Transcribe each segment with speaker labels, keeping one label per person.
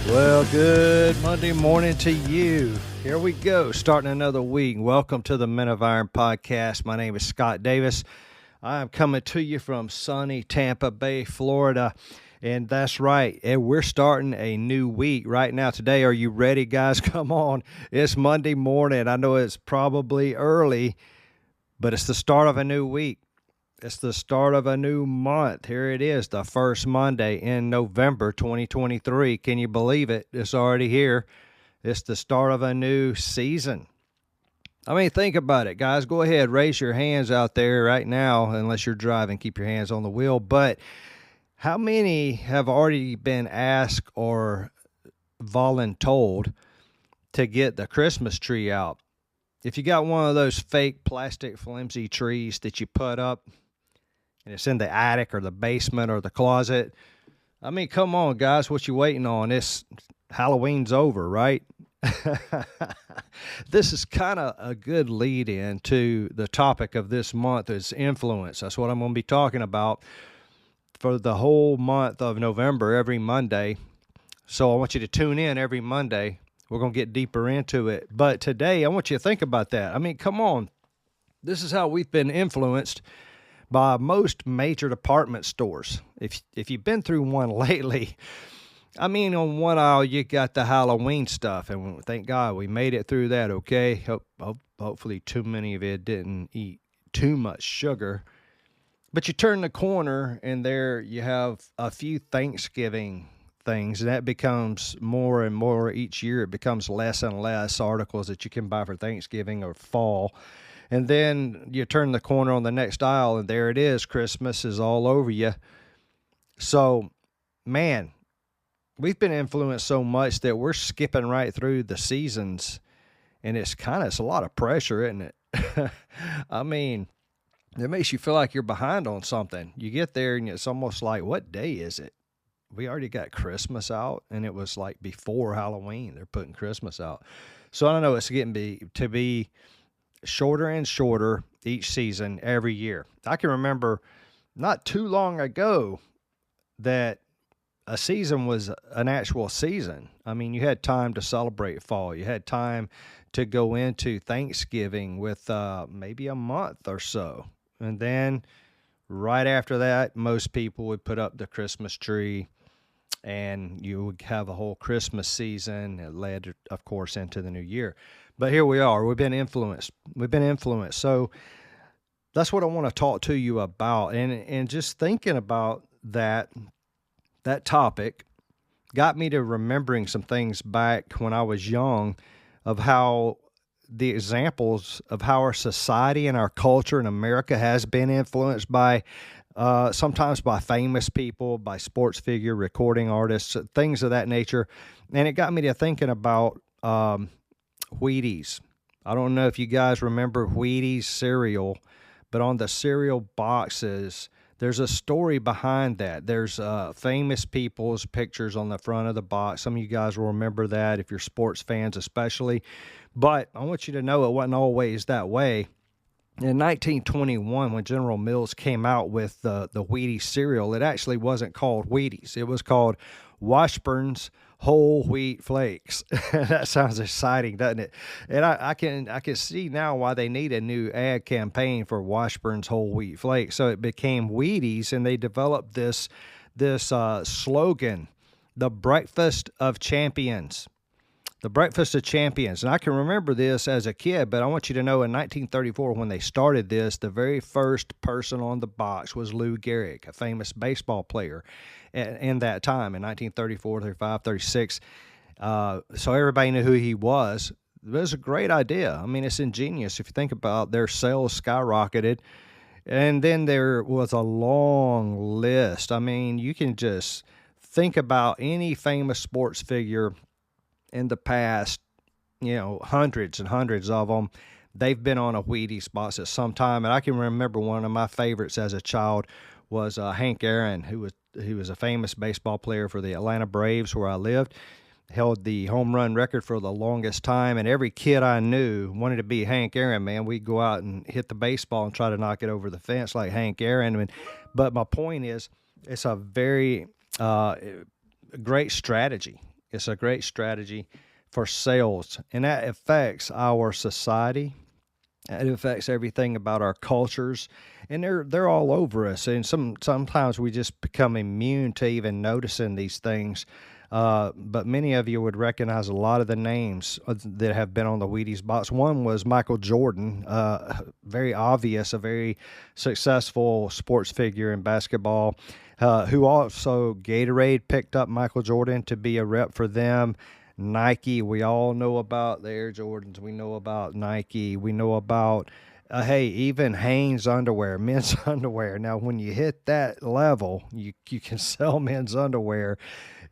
Speaker 1: Well, good Monday morning to you. Here we go, starting another week. Welcome to the Men of Iron podcast. My name is Scott Davis. I am coming to you from sunny Tampa Bay, Florida. And that's right, and we're starting a new week right now. Today, are you ready, guys? Come on. It's Monday morning. I know it's probably early, but it's the start of a new week. It's the start of a new month. Here it is, the first Monday in November 2023. Can you believe it? It's already here. It's the start of a new season. I mean, think about it, guys. Go ahead, raise your hands out there right now, unless you're driving. Keep your hands on the wheel. But how many have already been asked or voluntold to get the Christmas tree out? If you got one of those fake plastic flimsy trees that you put up, and it's in the attic or the basement or the closet. I mean, come on, guys. What you waiting on? Halloween's over, right? This is kind of a good lead in to the topic of this month is influence. That's what I'm going to be talking about for the whole month of November, every Monday. So I want you to tune in every Monday. We're going to get deeper into it. But today, I want you to think about that. I mean, come on. This is how we've been influenced by most major department stores. If you've been through one lately, I mean, on one aisle, you got the Halloween stuff, and thank God we made it through that, okay? Hopefully too many of you didn't eat too much sugar. But you turn the corner, and there you have a few Thanksgiving things, and that becomes more and more each year. It becomes less and less articles that you can buy for Thanksgiving or fall. And then you turn the corner on the next aisle, and there it is. Christmas is all over you. So, man, we've been influenced so much that we're skipping right through the seasons, and it's a lot of pressure, isn't it? I mean, it makes you feel like you're behind on something. You get there, and it's almost like, what day is it? We already got Christmas out, and it was like before Halloween. They're putting Christmas out. So, I don't know. It's getting to be shorter and shorter each season every year. I can remember not too long ago that a season was an actual season. I mean, you had time to celebrate fall. You had time to go into Thanksgiving with maybe a month or so. And then right after that, most people would put up the Christmas tree, and you would have a whole Christmas season. It led, of course, into the new year. But here we are. We've been influenced. So that's what I want to talk to you about. And just thinking about that topic got me to remembering some things back when I was young of how the examples of how our society and our culture in America has been influenced by sometimes by famous people, by sports figure, recording artists, things of that nature. And it got me to thinking about Wheaties. I don't know if you guys remember Wheaties cereal, but on the cereal boxes, there's a story behind that. There's famous people's pictures on the front of the box. Some of you guys will remember that if you're sports fans especially. But I want you to know it wasn't always that way. In 1921, when General Mills came out with the Wheaties cereal, it actually wasn't called Wheaties. It was called Washburn's Whole Wheat Flakes. That sounds exciting, doesn't it? And I can see now why they need a new ad campaign for Washburn's Whole Wheat Flakes. So it became Wheaties, and they developed this slogan, the Breakfast of Champions. The Breakfast of Champions. And I can remember this as a kid, but I want you to know in 1934, when they started this, the very first person on the box was Lou Gehrig, a famous baseball player in that time, in 1934, 35, 36. So everybody knew who he was. It was a great idea. I mean, it's ingenious. If you think about their sales skyrocketed. And then there was a long list. I mean, you can just think about any famous sports figure in the past, hundreds and hundreds of them. They've been on a Wheaties box at some time. And I can remember one of my favorites as a child was Hank Aaron, who was a famous baseball player for the Atlanta Braves, where I lived. Held the home run record for the longest time, and every kid I knew wanted to be Hank Aaron, man. We'd go out and hit the baseball and try to knock it over the fence like Hank Aaron. But my point is, it's a very great strategy. It's a great strategy for sales, and that affects our society. It affects everything about our cultures, and they're all over us. And sometimes we just become immune to even noticing these things. But many of you would recognize a lot of the names that have been on the Wheaties box. One was Michael Jordan, very obvious, a very successful sports figure in basketball, who also Gatorade picked up Michael Jordan to be a rep for them. Nike, we all know about the Air Jordans. We know about Nike. We know about, hey, even Hanes underwear, men's underwear. Now, when you hit that level, you can sell men's underwear.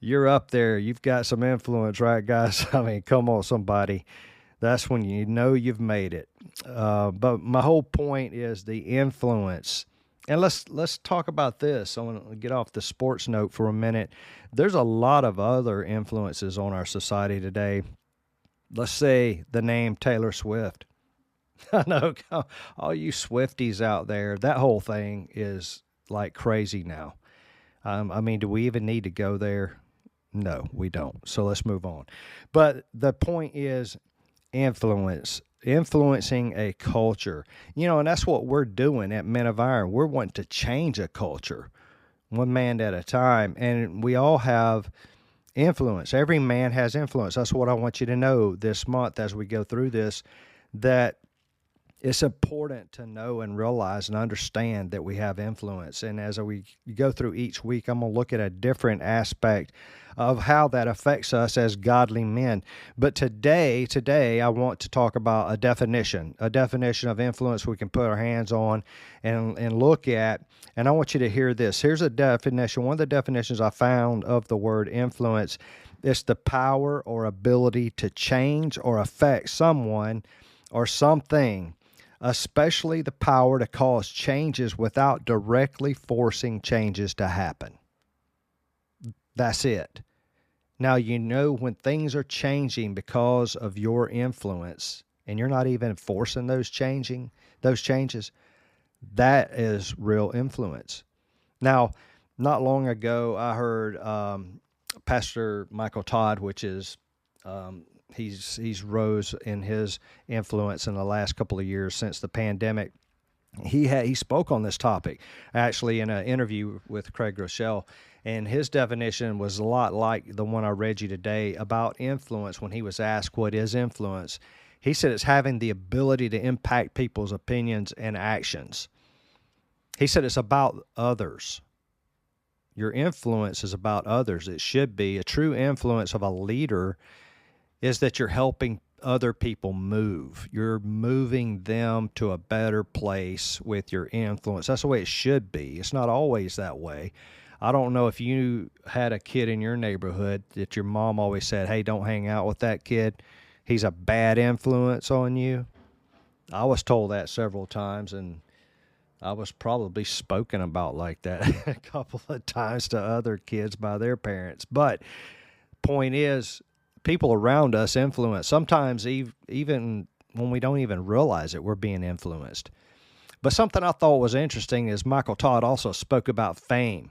Speaker 1: You're up there. You've got some influence, right, guys? I mean, come on, somebody. That's when you know you've made it. But my whole point is the influence. And let's talk about this. I want to get off the sports note for a minute. There's a lot of other influences on our society today. Let's say the name Taylor Swift. I know all you Swifties out there, that whole thing is like crazy now. I mean, do we even need to go there? No, we don't. So let's move on. But the point is influencing a culture. And that's what we're doing at Men of Iron. We're wanting to change a culture one man at a time. And we all have influence. Every man has influence. That's what I want you to know this month as we go through this, that it's important to know and realize and understand that we have influence. And as we go through each week, I'm going to look at a different aspect of how that affects us as godly men. But today, I want to talk about a definition of influence we can put our hands on and look at. And I want you to hear this. Here's a definition. One of the definitions I found of the word influence is the power or ability to change or affect someone or something, especially the power to cause changes without directly forcing changes to happen. That's it. Now, when things are changing because of your influence and you're not even forcing those changes, that is real influence. Now, not long ago, I heard Pastor Michael Todd, which is he's rose in his influence in the last couple of years since the pandemic. He spoke on this topic actually in an interview with Craig Rochelle, and his definition was a lot like the one I read you today about influence. When he was asked what is influence, he said it's having the ability to impact people's opinions and actions. He said it's about others. Your influence is about others. It should be. A true influence of a leader is that you're helping other people move. You're moving them to a better place with your influence. That's the way it should be. It's not always that way. I don't know if you had a kid in your neighborhood that your mom always said, hey, don't hang out with that kid. He's a bad influence on you. I was told that several times, and I was probably spoken about like that a couple of times to other kids by their parents. But point is, people around us influence. Sometimes even when we don't even realize it, we're being influenced. But something I thought was interesting is Michael Todd also spoke about fame.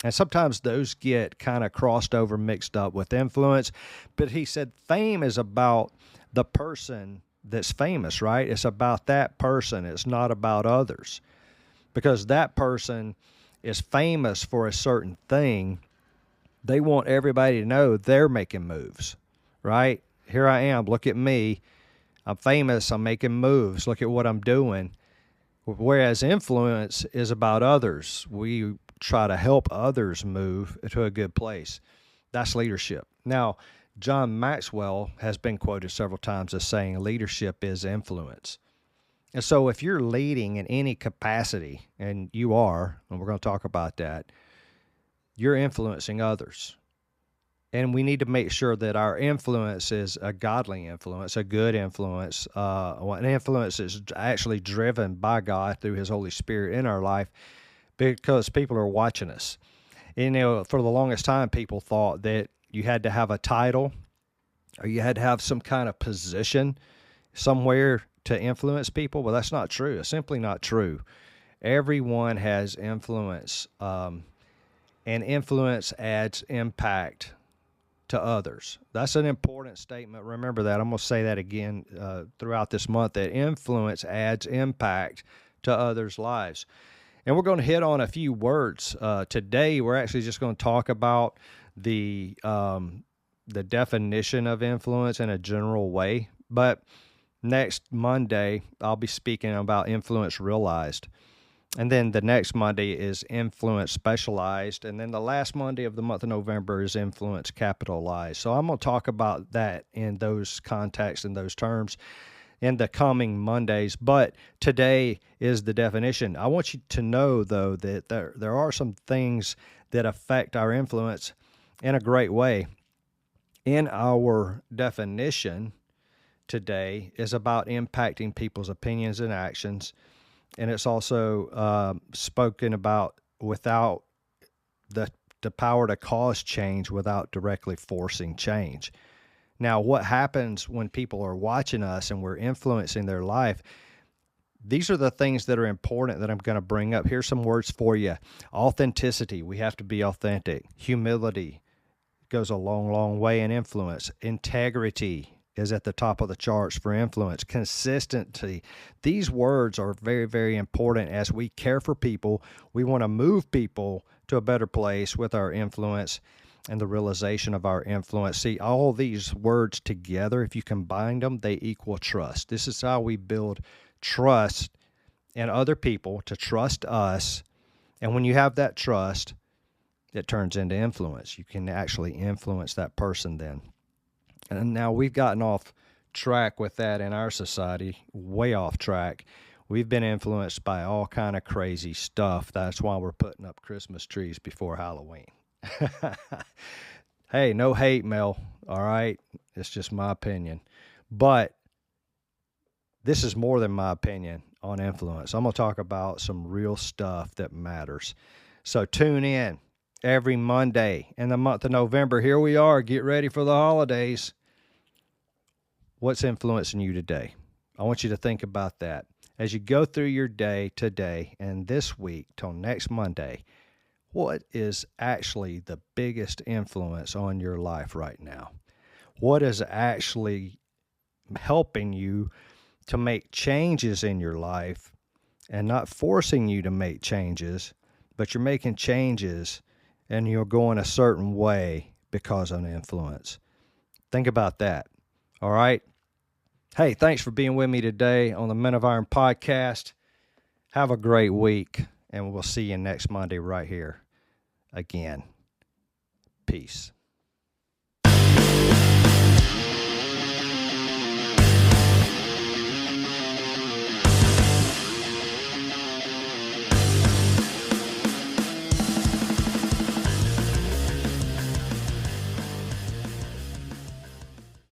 Speaker 1: And sometimes those get kind of crossed over, mixed up with influence. But he said fame is about the person that's famous, right? It's about that person. It's not about others. Because that person is famous for a certain thing. They want everybody to know they're making moves, right? Here I am. Look at me. I'm famous. I'm making moves. Look at what I'm doing. Whereas influence is about others. We try to help others move to a good place. That's leadership. Now, John Maxwell has been quoted several times as saying leadership is influence. And so if you're leading in any capacity, and you are, and we're going to talk about that, you're influencing others. And we need to make sure that our influence is a godly influence, a good influence, an influence that's actually driven by God through His Holy Spirit in our life, because people are watching us. And, for the longest time, people thought that you had to have a title or you had to have some kind of position somewhere to influence people. Well, that's not true. It's simply not true. Everyone has influence, and influence adds impact to others. That's an important statement. Remember that. I'm going to say that again throughout this month, that influence adds impact to others' lives. And we're going to hit on a few words. Today, we're actually just going to talk about the definition of influence in a general way. But next Monday, I'll be speaking about influence realized. And then the next Monday is influence specialized. And then the last Monday of the month of November is influence capitalized. So I'm going to talk about that in those contexts and those terms in the coming Mondays. But today is the definition. I want you to know, though, that there are some things that affect our influence in a great way. In our definition today is about impacting people's opinions and actions. And it's also spoken about without the power to cause change without directly forcing change. Now, what happens when people are watching us and we're influencing their life? These are the things that are important that I'm going to bring up. Here's some words for you. Authenticity. We have to be authentic. Humility goes a long, long way in influence. Integrity is at the top of the charts for influence. Consistency. These words are very, very important as we care for people. We want to move people to a better place with our influence and the realization of our influence. See, all these words together, if you combine them, they equal trust. This is how we build trust in other people to trust us. And when you have that trust, it turns into influence. You can actually influence that person then. And now we've gotten off track with that in our society, way off track. We've been influenced by all kind of crazy stuff. That's why we're putting up Christmas trees before Halloween. Hey, no hate, Mel, all right? It's just my opinion. But this is more than my opinion on influence. I'm going to talk about some real stuff that matters. So tune in every Monday in the month of November. Here we are. Get ready for the holidays. What's influencing you today? I want you to think about that. As you go through your day today and this week till next Monday, what is actually the biggest influence on your life right now? What is actually helping you to make changes in your life and not forcing you to make changes, but you're making changes and you're going a certain way because of influence? Think about that. All right. Hey, thanks for being with me today on the Men of Iron podcast. Have a great week, and we'll see you next Monday right here again. Peace.